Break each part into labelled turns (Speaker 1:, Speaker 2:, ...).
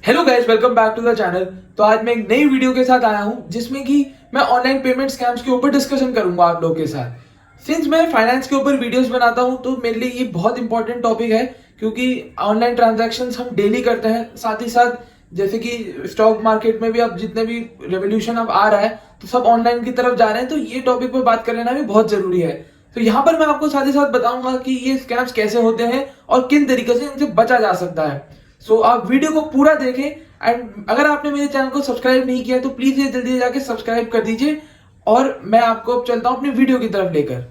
Speaker 1: Hello guys, welcome back to the channel. तो आज मैं एक नई वीडियो के साथ आया हूं जिसमें कि मैं ऑनलाइन पेमेंट स्कैम्स के ऊपर डिस्कशन करूंगा आप लोगों के साथ। सिंस मैं फाइनेंस के ऊपर वीडियोस बनाता हूं तो मेरे लिए ये बहुत इंपॉर्टेंट टॉपिक है, क्योंकि ऑनलाइन ट्रांजैक्शंस हम डेली करते हैं। साथ ही साथ जैसे कि स्टॉक मार्केट में भी अब जितने भी रेवोल्यूशन अब आ रहा है तो सब ऑनलाइन की तरफ जा रहे हैं, तो ये टॉपिक पर बात कर लेना भी बहुत जरूरी है। तो यहाँ पर मैं आपको साथ ही साथ बताऊंगा कि ये स्कैम्स कैसे होते हैं और किन तरीके से इनसे बचा जा सकता है। आप वीडियो को पूरा देखें। एंड अगर आपने मेरे चैनल को सब्सक्राइब नहीं किया तो प्लीज ये जल्दी जाके सब्सक्राइब कर दीजिए। और मैं आपको अब चलता हूं अपनी वीडियो की तरफ लेकर।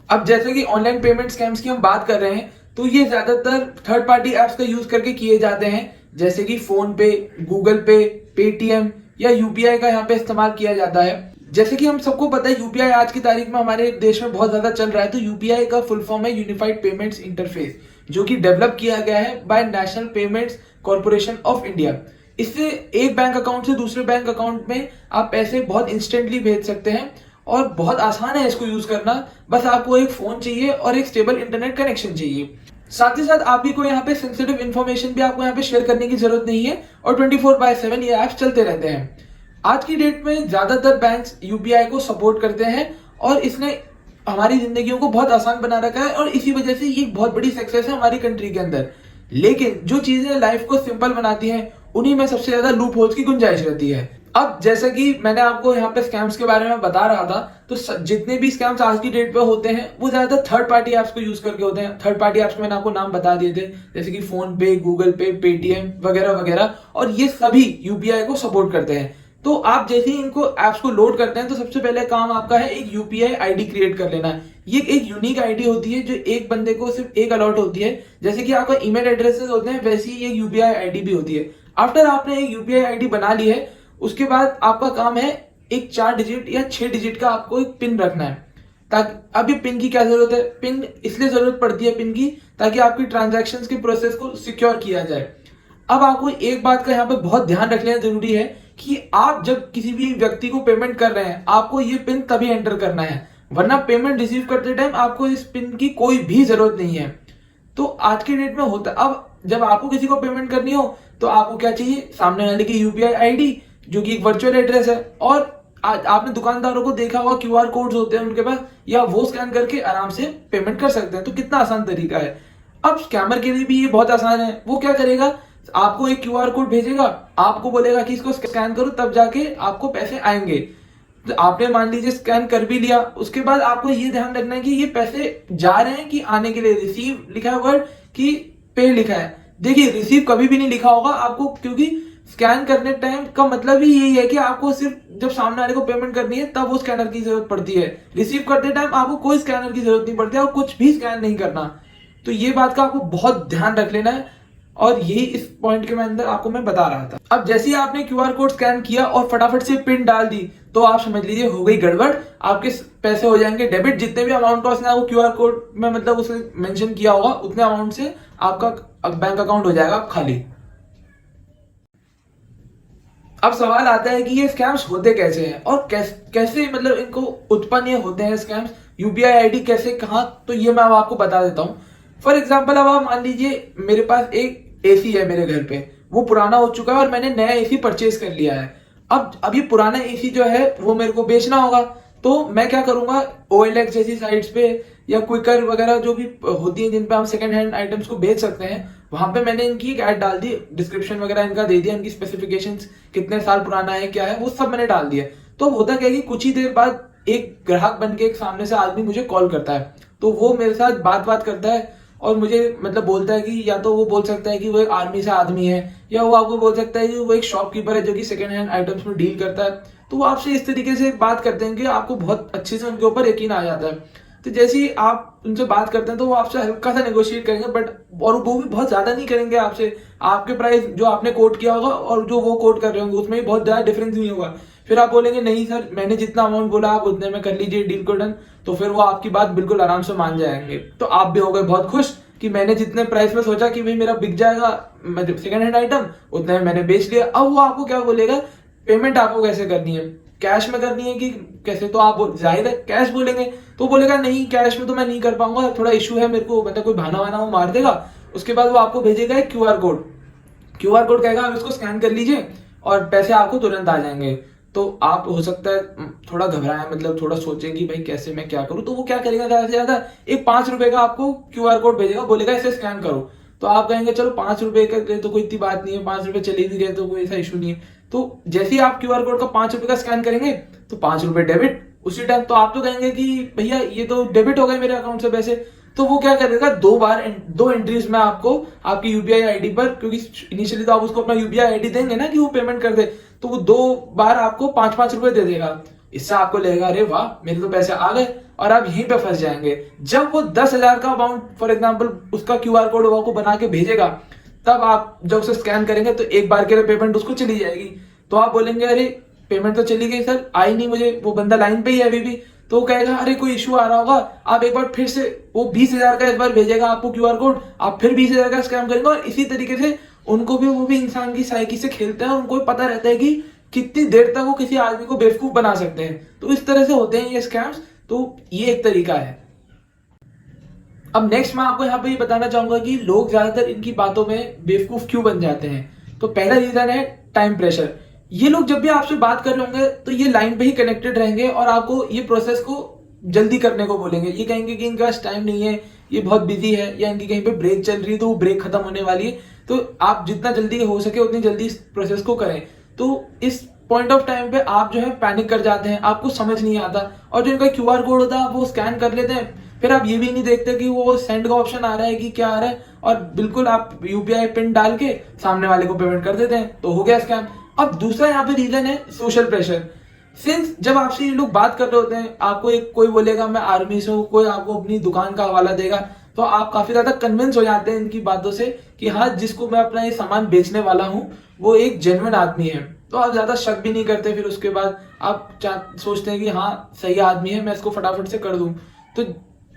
Speaker 1: अब जैसे कि ऑनलाइन पेमेंट स्कैम्स की हम बात कर रहे हैं तो ये ज्यादातर थर्ड पार्टी एप्स का यूज करके किए जाते हैं, जैसे कि फोन पे, गूगल पे, पेटीएम या यूपीआई का यहाँ पे इस्तेमाल किया जाता है। जैसे कि हम सबको पता है यूपीआई आज की तारीख में हमारे देश में बहुत ज्यादा चल रहा है। तो यूपीआई का फुल फॉर्म है यूनिफाइड पेमेंट्स इंटरफेस, जो कि डेवलप किया गया है by National Payments Corporation of India. इससे एक बैंक अकाउंट से दूसरे बैंक अकाउंट में आप पैसे बहुत इंस्टेंटली भेज सकते हैं और बहुत आसान है इसको यूज करना। बस आपको एक फोन चाहिए और एक स्टेबल इंटरनेट कनेक्शन चाहिए। साथ ही साथ आप भी कोई यहाँ पे सेंसिटिव इन्फॉर्मेशन भी आपको यहाँ पे शेयर करने की जरूरत नहीं है और 24/7 ये ऐप्स चलते रहते हैं। आज की डेट में ज्यादातर बैंक्स यूपीआई को सपोर्ट करते हैं और इसने हमारी जिंदगियों को बहुत आसान बना रखा है और इसी वजह से ये बहुत बड़ी सक्सेस है हमारी कंट्री के अंदर। लेकिन जो चीजें लाइफ को सिंपल बनाती हैं उन्हीं में सबसे ज्यादा लूप होल्स की गुंजाइश रहती है। अब जैसे कि मैंने आपको यहाँ पे स्कैम्स के बारे में बता रहा था, तो जितने भी स्कैम्स आज की डेट पे होते हैं वो ज्यादातर थर्ड पार्टी एप्स को यूज करके होते हैं। थर्ड पार्टी एप्स में मैंने आपको नाम बता दिए थे, जैसे कि फोन पे, गूगल पे, पेटीएम वगैरह वगैरह, और ये सभी यूपीआई को सपोर्ट करते हैं। तो आप जैसे ही इनको एप्स को लोड करते हैं तो सबसे पहले काम आपका है एक यूपीआई आईडी क्रिएट कर लेना है। ये एक यूनिक आईडी होती है जो एक बंदे को सिर्फ एक अलॉट होती है। जैसे कि आपका ईमेल एड्रेसेस होते हैं वैसे ही एक यूपीआई आईडी भी होती है। आफ्टर आपने एक यूपीआई आईडी बना ली है, उसके बाद आपका काम है एक 4 डिजिट या 6 डिजिट का आपको एक पिन रखना है। ताकि अब ये पिन की क्या जरूरत है, पिन इसलिए जरूरत पड़ती है पिन की ताकि आपकी ट्रांजैक्शंस के प्रोसेस को सिक्योर किया जाए। अब आपको एक बात का यहाँ पे बहुत ध्यान रख लेना जरूरी है कि आप जब किसी भी व्यक्ति को पेमेंट कर रहे हैं आपको ये पिन तभी एंटर करना है, वरना पेमेंट रिसीव करते टाइम आपको इस पिन की कोई भी जरूरत नहीं है। तो आज के डेट में होता, अब जब आपको किसी को पेमेंट करनी हो तो आपको क्या चाहिए, सामने वाले की यूपीआई आईडी जो कि एक वर्चुअल एड्रेस है, और आज आपने दुकानदारों को देखा होगा क्यूआर कोड्स होते हैं उनके पास, या वो स्कैन करके आराम से पेमेंट कर सकते हैं। तो कितना आसान तरीका है। अब स्कैमर के लिए भी ये बहुत आसान है। वो क्या करेगा, आपको एक क्यूआर कोड भेजेगा, आपको बोलेगा कि इसको स्कैन करो तब जाके आपको पैसे आएंगे। तो आपने मान लीजिए स्कैन कर भी लिया, उसके बाद आपको ये ध्यान रखना है कि ये पैसे जा रहे हैं कि आने के लिए। रिसीव लिखा है वर्ड कि पे लिखा है। देखिए रिसीव कभी भी नहीं लिखा होगा आपको, क्योंकि स्कैन करने टाइम का मतलब ही यही है कि आपको सिर्फ जब सामने वाले को पेमेंट करनी है तब वो स्कैनर की जरूरत पड़ती है। रिसीव करते टाइम आपको कोई स्कैनर की जरूरत नहीं पड़ती है और कुछ भी स्कैन नहीं करना। तो ये बात का आपको बहुत ध्यान रख लेना है और यही इस पॉइंट के अंदर आपको मैं बता रहा था। अब जैसे ही आपने क्यूआर कोड स्कैन किया और फटाफट से पिन डाल दी तो आप समझ लीजिए हो गई गड़बड़। आपके पैसे हो जाएंगे डेबिट। जितने भी अमाउंट का उसने आपको क्यूआर कोड में मतलब उसने मेंशन किया होगा उतने अमाउंट से आपका बैंक अकाउंट हो जाएगा खाली। अब सवाल आता है कि ये स्कैम्स होते कैसे हैं और कैसे मतलब इनको उत्पन्न ये होते हैं स्कैम्स, यूपीआई आईडी कैसे, कहाँ। तो ये मैं अब आपको बता देता हूँ। फॉर एग्जाम्पल अब आप मान लीजिए मेरे पास एक एसी है मेरे घर पे, वो पुराना हो चुका है और मैंने नया एसी परचेज कर लिया है। अब ये पुराना एसी जो है वो मेरे को बेचना होगा, तो मैं क्या करूंगा, OLX जैसी साइट्स पे या क्विकर वगैरह जो भी होती है जिन पे हम सेकंड हैंड आइटम्स को बेच सकते हैं, वहां पे मैंने इनकी एक ऐड डाल दी, डिस्क्रिप्शन वगैरह इनका दे दिया, इनकी स्पेसिफिकेशंस कितने साल पुराना है क्या है वो सब मैंने डाल दिया। तो होता क्या है कि कुछ ही देर बाद एक ग्राहक बन के एक सामने से आदमी मुझे कॉल करता है। तो वो मेरे साथ बात करता है और मुझे मतलब बोलता है कि या तो वो बोल सकता है कि वो एक आर्मी से आदमी है, या वो आपको बोल सकता है कि वो एक शॉपकीपर है जो कि सेकंड हैंड आइटम्स में डील करता है। तो वो आपसे इस तरीके से बात करते हैं कि आपको बहुत अच्छे से उनके ऊपर यकीन आ जाता है। तो जैसे ही आप उनसे बात करते हैं तो वो आपसे हल्का सा नेगोशिएट करेंगे, बट और वो भी बहुत ज्यादा नहीं करेंगे आपसे। आपके प्राइस जो आपने कोट किया होगा और जो वो कोट कर रहे होंगे उसमें भी बहुत ज्यादा डिफरेंस नहीं होगा। फिर आप बोलेंगे नहीं सर मैंने जितना अमाउंट बोला आप उतने में कर लीजिए डील को डन। तो फिर वो आपकी बात बिल्कुल आराम से मान जाएंगे। तो आप भी हो गए बहुत खुश कि मैंने जितने प्राइस में सोचा कि भाई मेरा बिक जाएगा सेकंड हैंड आइटम, उतने में मैंने बेच लिया। अब वो आपको क्या बोलेगा, पेमेंट आपको कैसे करनी है, कैश में करनी है कि कैसे। तो आप जाहिर है कैश बोलेंगे, तो बोलेगा नहीं कैश में तो मैं नहीं कर पाऊंगा, थोड़ा इशू है मेरे को, मतलब कोई बहाना वाना वो मार देगा उसके बाद वो आपको भेजेगा एक क्यूआर कोड। क्यूआर कोड कहेगा आप इसको स्कैन कर लीजिए और पैसे आपको तुरंत आ जाएंगे। तो आप हो सकता है थोड़ा घबराएं, मतलब थोड़ा सोचें कि भाई कैसे मैं क्या करूं। तो वो क्या करेगा, ज्यादा से ज्यादा एक 5 रुपए का आपको क्यूआर कोड भेजेगा, बोलेगा इसे स्कैन करो। तो आप कहेंगे चलो 5 रुपए के लिए तो कोई इतनी बात नहीं है, 5 रुपए चले भी गए तो कोई ऐसा इशू नहीं है। तो जैसे ही आप क्यूआर कोड का 5 रुपए का स्कैन करेंगे तो 5 रुपए डेबिट उसी टाइम। तो आप तो कहेंगे कि भैया ये तो डेबिट हो गए मेरे अकाउंट से पैसे। तो वो क्या करेगा, 2 बार 2 एंट्रीज में आपको आपकी यूपीआई आईडी पर, क्योंकि इनिशियली तो आप उसको अपना यूपीआई आईडी देंगे ना कि वो पेमेंट कर दे, तो वो 2 बार आपको 5-5 रुपए दे देगा। इससे आपको लगेगा अरे वाह मेरे तो पैसे आ गए, और आप यहीं पे फंस जाएंगे। जब वो 10,000 का अमाउंट फॉर एग्जाम्पल उसका क्यूआर कोड वो आपको बना के भेजेगा, तब आप जब उसे स्कैन करेंगे तो एक बार के लिए पेमेंट उसको चली जाएगी। तो आप बोलेंगे अरे पेमेंट तो चली गई सर, आई नहीं मुझे, वो बंदा लाइन पे ही है अभी भी। तो वो कहेगा अरे कोई इशू आ रहा होगा। आप एक बार फिर से वो 20,000 का इस बार भेजेगा आपको क्यूआर कोड, आप फिर 20,000 का स्कैम करेंगे। और इसी तरीके से उनको भी, वो भी इंसान की साइकी से खेलते हैं, उनको भी पता रहता है कि कितनी देर तक वो किसी आदमी को बेवकूफ बना सकते हैं। तो इस तरह से होते हैं ये स्कैम्स। तो ये एक तरीका है। अब नेक्स्ट मैं आपको यहाँ पे ये बताना चाहूंगा कि लोग ज्यादातर इनकी बातों में बेवकूफ क्यों बन जाते हैं। तो पहला रीजन है टाइम प्रेशर। ये लोग जब भी आपसे बात कर रहे होंगे तो ये लाइन पे ही कनेक्टेड रहेंगे और आपको ये प्रोसेस को जल्दी करने को बोलेंगे। ये कहेंगे कि इनके पास टाइम नहीं है, ये बहुत बिजी है, या इनकी कहीं पे ब्रेक चल रही है तो वो ब्रेक खत्म होने वाली है। तो आप जितना जल्दी हो सके उतनी जल्दी इस प्रोसेस को करें। तो इस पॉइंट ऑफ टाइम पे आप जो है पैनिक कर जाते हैं, आपको समझ नहीं आता, और जो इनका क्यूआर कोड होता है आप वो स्कैन कर लेते हैं। फिर आप ये भी नहीं देखते कि वो सेंड का ऑप्शन आ रहा है कि क्या आ रहा है, और बिल्कुल आप यूपीआई पिन डाल के सामने वाले को पेमेंट कर देते हैं, तो हो गया स्कैम। अब दूसरा यहाँ पे रीजन है सोशल प्रेशर। सिंस जब आपसे ये लोग बात कर रहे होते हैं, आपको एक कोई बोलेगा मैं आर्मी से हूँ, कोई आपको अपनी दुकान का हवाला देगा, तो आप काफी ज्यादा कन्विंस हो जाते हैं इनकी बातों से कि हाँ जिसको मैं अपना ये सामान बेचने वाला हूँ वो एक जेन्युइन आदमी है। तो आप ज्यादा शक भी नहीं करते। फिर उसके बाद आप सोचते हैं कि हाँ सही आदमी है, मैं इसको फटाफट से कर दूं। तो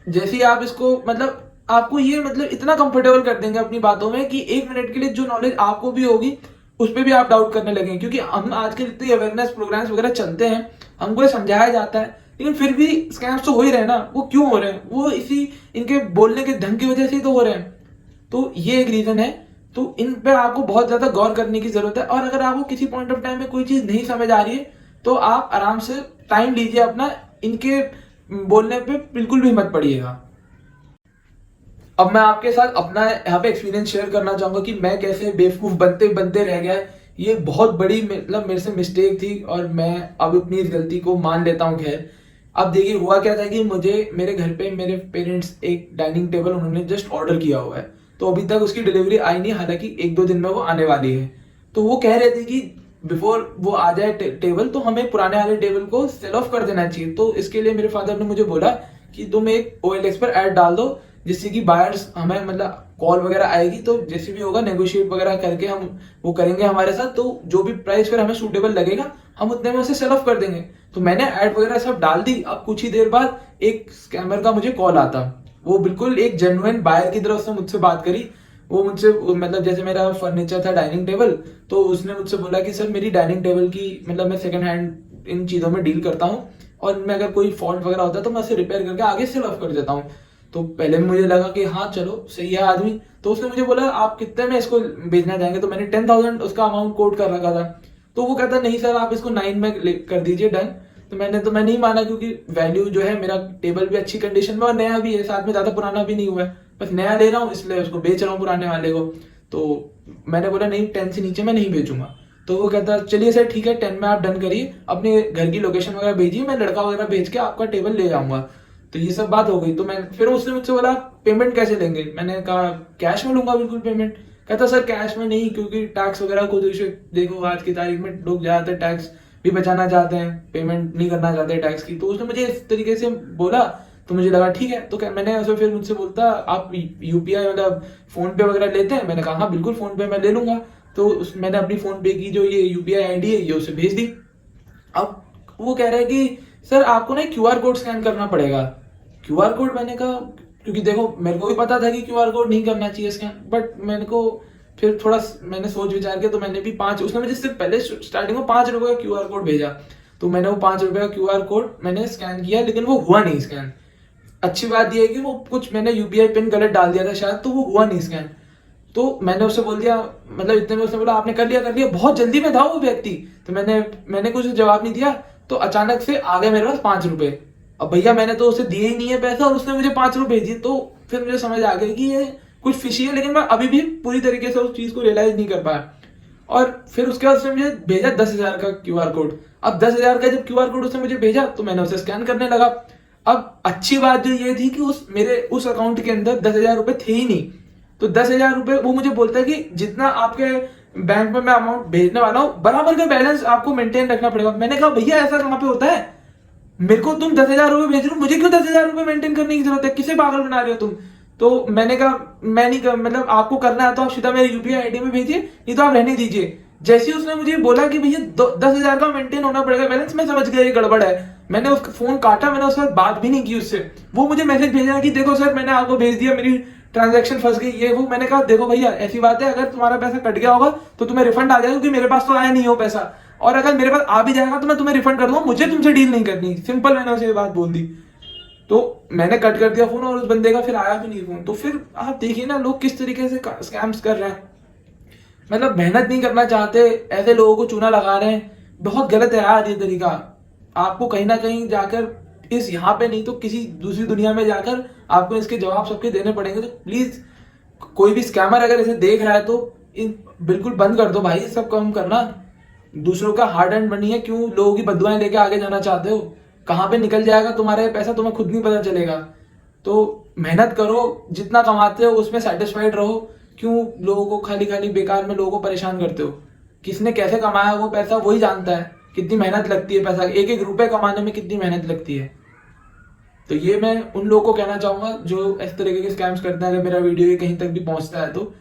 Speaker 1: जैसे ही आप इसको मतलब आपको ये मतलब इतना कंफर्टेबल कर देंगे अपनी बातों में कि 1 मिनट के लिए जो नॉलेज आपको भी होगी उस पर भी आप डाउट करने लगेंगे। क्योंकि हम आजकल इतनी अवेयरनेस प्रोग्राम्स वगैरह चलते हैं, हमको ये समझाया जाता है, लेकिन फिर भी स्कैम्स तो हो ही रहे हैं ना। वो क्यों हो रहे हैं, वो इसी इनके बोलने के ढंग की वजह से ही तो हो रहे हैं। तो ये एक रीजन है। तो इन पे आपको बहुत ज्यादा गौर करने की जरूरत है। और अगर आपको किसी पॉइंट ऑफ टाइम में कोई चीज नहीं समझ आ रही है तो आप आराम से टाइम लीजिए अपना, इनके बोलने पे बिल्कुल भी मत पड़िएगा। अब मैं आपके साथ अपना यहाँ पे एक्सपीरियंस शेयर करना चाहूंगा कि मैं कैसे बेवकूफ बनते बनते रह गया। ये बहुत बड़ी मतलब मेरे से मिस्टेक थी और मैं अब अपनी इस गलती को मान लेता हूँ। खैर अब देखिए हुआ क्या था कि मुझे मेरे घर पे मेरे पेरेंट्स एक डाइनिंग टेबल उन्होंने जस्ट ऑर्डर किया हुआ है, तो अभी तक उसकी डिलीवरी आई नहीं, हालांकि 1-2 दिन में वो आने वाली है। तो वो कह रहे थे कि बिफोर वो आ जाए टेबल तो हमें पुराने वाले टेबल को सेल ऑफ कर देना चाहिए। तो इसके लिए मेरे फादर ने मुझे बोला कि तुम एक OLX पर ऐड डाल दो, जिससे कि बायर्स हमें मतलब कॉल वगैरह आएगी तो जैसे भी होगा नेगोशिएट वगैरह करके हम वो करेंगे हमारे साथ, तो जो भी प्राइस फिर हमें सूटेबल लगेगा हम उतने में उसे सेल ऑफ कर देंगे। तो मैंने ऐड वगैरह सब डाल दी। अब कुछ ही देर बाद एक स्कैमर का मुझे कॉल आता। वो बिल्कुल एक जेन्युइन बायर की तरह उसने मुझसे बात करी। वो मुझसे मतलब जैसे मेरा फर्नीचर था डाइनिंग टेबल, तो उसने मुझसे बोला कि सर मेरी डाइनिंग टेबल की मतलब मैं सेकंड हैंड इन चीज़ों में डील करता हूँ और इनमें अगर कोई फॉल्ट वगैरह होता है तो मैं उसे रिपेयर करके आगे सेल ऑफ कर देता हूँ। तो पहले मुझे लगा कि हाँ चलो सही है आदमी। तो उसने मुझे बोला आप कितने में इसको बेचना चाहेंगे, तो मैंने 10,000 उसका अमाउंट कोट कर रखा था। तो वो कहता नहीं सर आप इसको 9 में कर दीजिए डन। तो मैं नहीं माना, क्योंकि वैल्यू जो है मेरा टेबल भी अच्छी कंडीशन में और नया भी है, साथ में ज्यादा पुराना भी नहीं हुआ है, बस नया ले रहा हूँ इसलिए उसको बेच रहा हूँ पुराने वाले को। तो मैंने बोला नहीं 10 से नीचे मैं नहीं बेचूंगा। तो वो कहता चलिए सर ठीक है 10 में आप डन करिए, अपने घर की लोकेशन वगैरह भेजिए, मैं लड़का वगैरह भेज के आपका टेबल ले जाऊंगा। तो ये सब बात हो गई। तो मैं फिर उसने मुझसे बोला पेमेंट कैसे लेंगे, मैंने कहा कैश में लूंगा बिल्कुल पेमेंट। कहता सर कैश में नहीं, क्योंकि टैक्स वगैरह को देखो आज की तारीख में लोग ज्यादातर टैक्स भी बचाना चाहते हैं, पेमेंट नहीं करना चाहते टैक्स की। तो उसने मुझे इस तरीके से बोला तो मुझे लगा ठीक है। तो मैंने उसे फिर मुझसे बोलता आप यूपीआई मतलब फोन पे वगैरह लेते हैं, मैंने कहा हाँ बिल्कुल फोन पे मैं ले लूंगा। तो मैंने अपनी फोन पे की जो ये यूपीआई आईडी है ये उसे भेज दी। अब वो कह रहा है कि सर आपको ना क्यूआर कोड स्कैन करना पड़ेगा। क्यूआर कोड, मैंने कहा क्योंकि देखो मेरे को भी पता था कि क्यूआर कोड नहीं करना चाहिए स्कैन, बट मेरे को फिर थोड़ा मैंने सोच विचार किया तो मैंने भी उसने मुझे सिर्फ पहले स्टार्टिंग में 5 रुपए का क्यूआर कोड भेजा। तो मैंने वो 5 रुपए का क्यूआर कोड मैंने स्कैन किया, लेकिन वो हुआ नहीं स्कैन। अच्छी बात यह है कि वो कुछ मैंने यूपीआई पिन गलत डाल दिया था शायद, तो वो हुआ नहीं स्कैन। तो मैंने उससे बोल दिया, मतलब इतने में उसने बोला आपने कर लिया, बहुत जल्दी में था वो व्यक्ति। तो मैंने कुछ जवाब नहीं दिया, तो अचानक से आ गए मेरे पास 5 रुपए। अब भैया मैंने तो उसे दिए ही नहीं है पैसा और उसने मुझे 5 रुपए भेज दिए। तो फिर मुझे समझ आ गई कि ये कुछ फिशी है, लेकिन मैं अभी भी पूरी तरीके से उस चीज को रियलाइज नहीं कर पाया। और फिर उसके बाद उसने मुझे भेजा 10,000 का क्यूआर कोड। अब 10,000 का जब क्यूआर कोड उसने मुझे भेजा तो मैंने उसे स्कैन करने लगा। अब अच्छी बात जो ये थी कि उस अकाउंट के अंदर 10,000 रुपए थे ही नहीं। तो 10,000 रुपए वो मुझे बोलता है कि जितना आपके बैंक में मैं अमाउंट भेजने वाला हूँ बराबर का बैलेंस आपको मेंटेन रखना पड़ेगा। मैंने कहा भैया ऐसा कहाँ पे होता है, मेरे को तुम 10,000 रुपए भेज रहे हो, मुझे क्यों 10,000 रुपए मेंटेन करने की जरूरत है, किसे पागल बना रहे हो तुम। तो मैंने कहा मैं नहीं कर, मतलब आपको करना है तो आप सीधा मेरे यूपीआई आईडी में भेजिए, नहीं तो आप रहने दीजिए। जैसे ही उसने मुझे बोला कि भैया 10,000 का मेंटेन होना पड़ेगा बैलेंस, मैं समझ गया ये गड़बड़ है। मैंने उसका फोन काटा, मैंने उसके बाद बात भी नहीं की उससे। वो मुझे मैसेज भेजा कि देखो सर मैंने आपको भेज दिया, मेरी ट्रांजैक्शन फंस गई ये वो। मैंने कहा देखो भैया ऐसी बात है, अगर तुम्हारा पैसा कट गया होगा तो तुम्हें रिफंड आ जाएगा, क्योंकि मेरे पास तो आया नहीं हो पैसा, और अगर मेरे पास आ भी जाएगा तो मैं तुम्हें रिफंड कर दूंगा, मुझे तुमसे डील नहीं करनी। सिंपल मैंने उसे ये बात बोल दी। तो मैंने कट कर दिया फोन और उस बंदे का फिर आया भी नहीं फोन। तो फिर आप देखिए ना लोग किस तरीके से स्कैम्स कर रहे हैं, मतलब मेहनत नहीं करना चाहते, ऐसे लोगों को चूना लगा रहे हैं। बहुत गलत है यार ये तरीका। आपको कहीं ना कहीं जाकर इस यहाँ पे नहीं तो किसी दूसरी दुनिया में जाकर आपको इसके जवाब सबके देने पड़ेंगे। तो प्लीज कोई भी स्कैमर अगर इसे देख रहा है तो बिल्कुल बंद कर दो भाई, सब कम करना। दूसरों का हार्ड एंड मनी है, क्यों लोगों की बदुआएं लेके आगे जाना चाहते हो। कहाँ पे निकल जाएगा तुम्हारा ये पैसा तुम्हें खुद नहीं पता चलेगा। तो मेहनत करो, जितना कमाते हो उसमें सेटिस्फाइड रहो। क्यों लोगों को खाली खाली बेकार में लोगों को परेशान करते हो। किसने कैसे कमाया वो पैसा वही जानता है, कितनी मेहनत लगती है, पैसा एक एक रुपए कमाने में कितनी मेहनत लगती है। तो ये मैं उन लोगों को कहना चाहूंगा जो इस तरीके के स्कैम्स करते हैं, अगर मेरा वीडियो ये कहीं तक भी पहुंचता है तो।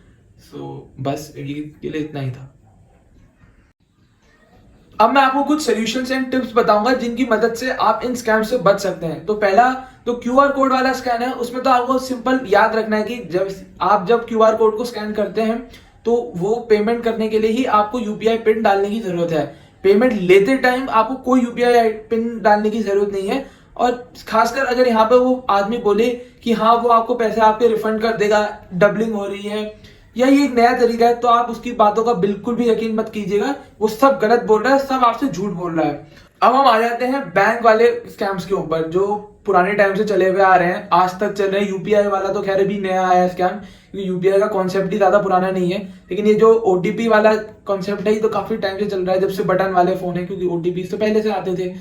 Speaker 1: बस ये के लिए इतना ही था। अब मैं आपको कुछ सॉल्यूशंस एंड टिप्स बताऊंगा जिनकी मदद से आप इन स्कैम से बच सकते हैं। तो पहला तो क्यूआर कोड वाला स्कैन है, उसमें तो आपको सिंपल याद रखना है कि जब क्यूआर कोड को स्कैन करते हैं तो वो पेमेंट करने के लिए ही आपको यूपीआई पिन डालने की जरूरत है। पेमेंट लेते टाइम आपको कोई यूपीआई पिन डालने की जरूरत नहीं है। और खासकर अगर यहाँ पे वो आदमी बोले कि हाँ वो आपको पैसे आपके रिफंड कर देगा, डबलिंग हो रही है या ये एक नया तरीका है, तो आप उसकी बातों का बिल्कुल भी यकीन मत कीजिएगा। वो सब गलत बोल रहा है, सब आपसे झूठ बोल रहा है। अब हम आ जाते हैं बैंक वाले स्कैम्स के ऊपर जो पुराने टाइम से चले हुए आ रहे हैं, आज तक चल रहे हैं। यूपीआई वाला तो खैर भी नया आया है स्कैम, क्योंकि यूपीआई का कॉन्सेप्ट ही ज्यादा पुराना नहीं है। लेकिन ये जो ओटीपी वाला कॉन्सेप्ट है ये तो काफी टाइम से चल रहा है, जब से बटन वाले फोन है, क्योंकि ओटीपी तो पहले से आते थे।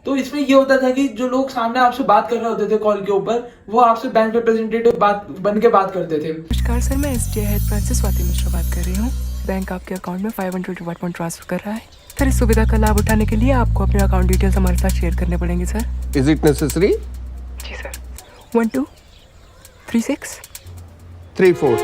Speaker 1: तो इसमें ये होता था कि जो लोग सामने आपसे बात कर रहे होते थे कॉल के ऊपर, वो आपसे बैंक रिप्रेजेंटेटिव बन के बात करते थे।
Speaker 2: नमस्कार सर, मैं एसबीआई हेड ब्रांच से स्वाति मिश्रा बात कर रही हूँ। बैंक आपके अकाउंट में 500 रिवॉर्ड पॉइंट ट्रांसफर कर रहा है सर। इस सुविधा का लाभ उठाने के लिए आपको अपने अकाउंट डिटेल्स हमारे साथ शेयर करने पड़ेंगे सर।
Speaker 3: Is it necessary?
Speaker 2: जी सर। 1 2 3 6
Speaker 3: 3 4.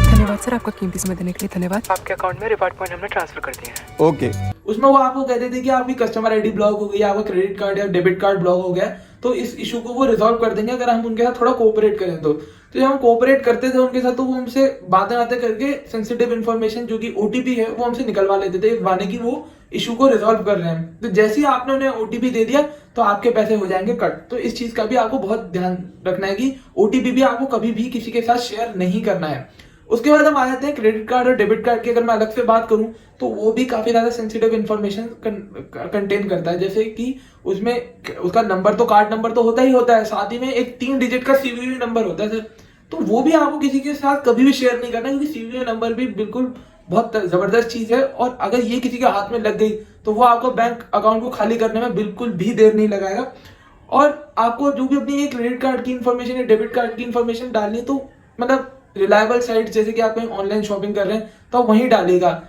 Speaker 2: धन्यवाद सर, आपका कीमती समय देने के लिए धन्यवाद। आपके अकाउंट में रिवॉर्ड पॉइंट हमने ट्रांसफर कर दिए हैं।
Speaker 3: Okay.
Speaker 1: उसमें वो आपको कहते थे कि आपकी कस्टमर आईडी ब्लॉक हो गई, आपका क्रेडिट कार्ड या डेबिट कार्ड ब्लॉक हो गया, तो इस इशू को वो रिजॉल्व कर देंगे अगर हम उनके साथ थोड़ा कोऑपरेट करें तो। जब हम कोऑपरेट करते थे उनके साथ तो वो हमसे बातें करके सेंसिटिव इन्फॉर्मेशन जो कि ओटीपी है वो हमसे निकलवा लेते थे, माने कि वो इशू को रिजॉल्व कर रहे हैं। तो जैसे ही आपने उन्हें ओटीपी दे दिया तो आपके पैसे हो जाएंगे कट। तो इस चीज का भी आपको बहुत ध्यान रखना है कि ओटीपी भी आपको कभी भी किसी के साथ शेयर नहीं करना है। उसके बाद हम आ जाते हैं क्रेडिट कार्ड और डेबिट कार्ड की। अगर मैं अलग से बात करूं तो वो भी काफी ज्यादा सेंसिटिव इन्फॉर्मेशन कंटेन करता है, जैसे कि उसमें उसका नंबर तो कार्ड नंबर तो होता ही होता है, साथ ही में एक 3 डिजिट का सीवीवी नंबर होता है सर। तो वो भी आपको किसी के साथ कभी भी शेयर नहीं करना, क्योंकि सीवीवी नंबर भी बिल्कुल बहुत जबरदस्त चीज है। और अगर ये किसी के हाथ में लग गई तो वो आपको बैंक अकाउंट को खाली करने में बिल्कुल भी देर नहीं लगाएगा। और आपको जो भी अपनी क्रेडिट कार्ड की इन्फॉर्मेशन या डेबिट कार्ड की इन्फॉर्मेशन डालनी है तो मतलब रिलायबल साइट, जैसे कि आप कहीं ऑनलाइन शॉपिंग कर रहे हैं तो वहीं डालिएगा।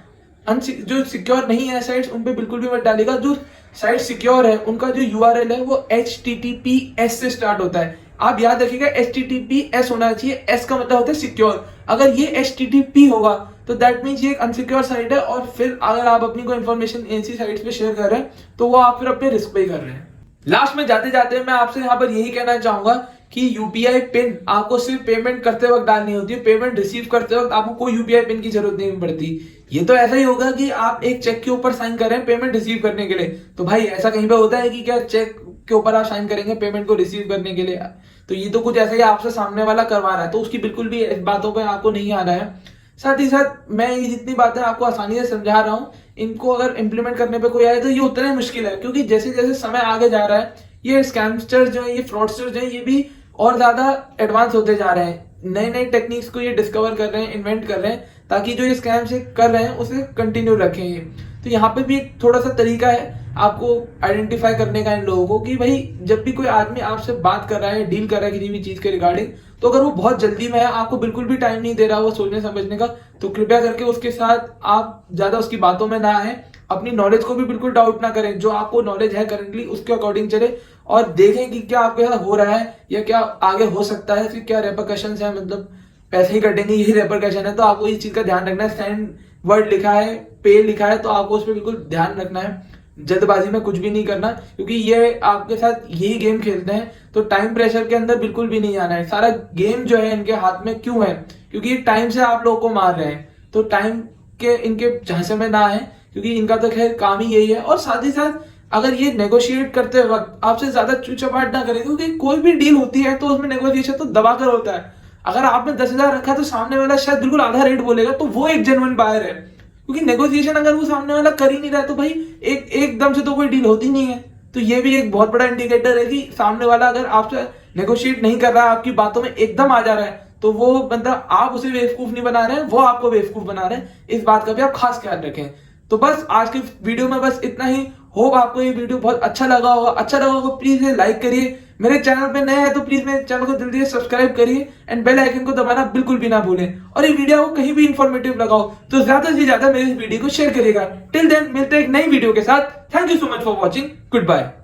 Speaker 1: जो सिक्योर नहीं है साइट्स उन पे बिल्कुल भी मत डालिएगा। जो साइट सिक्योर है उनका जो यूआरएल है वो HTTPS से स्टार्ट होता है। आप याद रखिएगा HTTPS होना चाहिए, S का मतलब होता है सिक्योर। अगर ये HTTP होगा तो दैट मीन्स ये एक अनसिक्योर साइट है, और फिर अगर आप अपनी कोई इन्फॉर्मेशन ऐसी साइट्स पे शेयर कर रहे हैं तो वो आप फिर अपने रिस्क पे ही कर रहे हैं। लास्ट में जाते जाते मैं आपसे यहाँ पर यही कहना चाहूंगा कि यूपीआई पिन आपको सिर्फ पेमेंट करते वक्त डालनी होती है। पेमेंट रिसीव करते वक्त आपको कोई यूपीआई पिन की जरूरत नहीं पड़ती। ये तो ऐसा ही होगा कि आप एक चेक के ऊपर साइन कर रहे हैं पेमेंट रिसीव करने के लिए, तो भाई ऐसा कहीं पे होता है कि क्या चेक के ऊपर आप साइन करेंगे पेमेंट को रिसीव करने के लिए? तो ये तो कुछ ऐसा ही आपसे सामने वाला करवा रहा है, तो उसकी बिल्कुल भी इस बातों पे आपको नहीं आना है। साथ ही साथ मैं ये जितनी बातें आपको आसानी से समझा रहा हूँ, इनको अगर इम्प्लीमेंट करने पे कोई आए तो ये उतना ही मुश्किल है, क्योंकि जैसे जैसे समय आगे जा रहा है ये स्कैमस्टर्स जो है, ये फ्रॉडस्टर्स जो है, ये भी और ज्यादा एडवांस होते जा रहे हैं। नए नए टेक्निक्स को ये डिस्कवर कर रहे हैं, इन्वेंट कर रहे हैं, ताकि जो ये स्कैम से कर रहे हैं उसे कंटिन्यू रखें ये। तो यहाँ पे भी एक थोड़ा सा तरीका है आपको आइडेंटिफाई करने का इन लोगों को, कि भाई जब भी कोई आदमी आपसे बात कर रहा है, डील कर रहा है किसी भी चीज के रिगार्डिंग, तो अगर वो बहुत जल्दी में है, आपको बिल्कुल भी टाइम नहीं दे रहा वो सोचने समझने का, तो कृपया करके उसके साथ आप ज्यादा उसकी बातों में ना आए। अपनी नॉलेज को भी बिल्कुल डाउट ना करें, जो आपको नॉलेज है करंटली उसके अकॉर्डिंग चले और देखें कि क्या आपके साथ हो रहा है या क्या आगे हो सकता है, फिर क्या रेपरकशंस है, मतलब पैसे ही कटेंगे यही रेपरकशन है। तो आपको इस चीज का ध्यान रखना है। सेंड वर्ड लिखा है, पे लिखा है, तो आपको उस पर बिल्कुल ध्यान रखना है। जल्दबाजी में कुछ भी नहीं करना, क्योंकि ये आपके साथ यही गेम खेलते हैं, तो टाइम प्रेशर के अंदर बिल्कुल भी नहीं आना है। सारा गेम जो है इनके हाथ में क्यों है, क्योंकि ये टाइम से आप लोगों को मार रहे हैं, तो टाइम के इनके झांसे में ना है, क्योंकि इनका तो खैर काम ही यही है। और साथ ही साथ अगर ये नेगोशिएट करते वक्त आपसे ज्यादा चूचापाट ना करें, क्योंकि कोई भी डील होती है तो उसमें नेगोशिएशन तो दबा कर होता है। अगर आपने 10,000 रखा तो सामने वाला शायद बिल्कुल आधा रेट बोलेगा, तो वो एक जेन्युइन बायर है, क्योंकि नेगोशिएशन अगर वो सामने वाला कर ही नहीं रहा है तो भाई एकदम से तो कोई डील होती नहीं है। तो ये भी एक बहुत बड़ा इंडिकेटर है कि सामने वाला अगर आपसे नेगोशिएट नहीं कर रहा है, आपकी बातों में एकदम आ जा रहा है, तो वो बंदा, आप उसे बेवकूफ नहीं बना रहे हैं, वो आपको बेवकूफ बना रहे हैं। इस बात का भी आप खास ख्याल रखें। तो बस आज के वीडियो में बस इतना ही। होप आपको ये वीडियो बहुत अच्छा लगा होगा। अच्छा लगा होगा प्लीज लाइक करिए। मेरे चैनल पे नए हैं तो प्लीज मेरे चैनल को जल्दी से सब्सक्राइब करिए एंड बेल आइकन को दबाना बिल्कुल भी ना भूलें। और ये वीडियो आपको कहीं भी इंफॉर्मेटिव लगा हो तो ज्यादा से ज्यादा मेरे इस वीडियो को शेयर करिएगा। टिल देन मिलते हैं एक नई वीडियो के साथ। Thank you so much for watching. Good bye.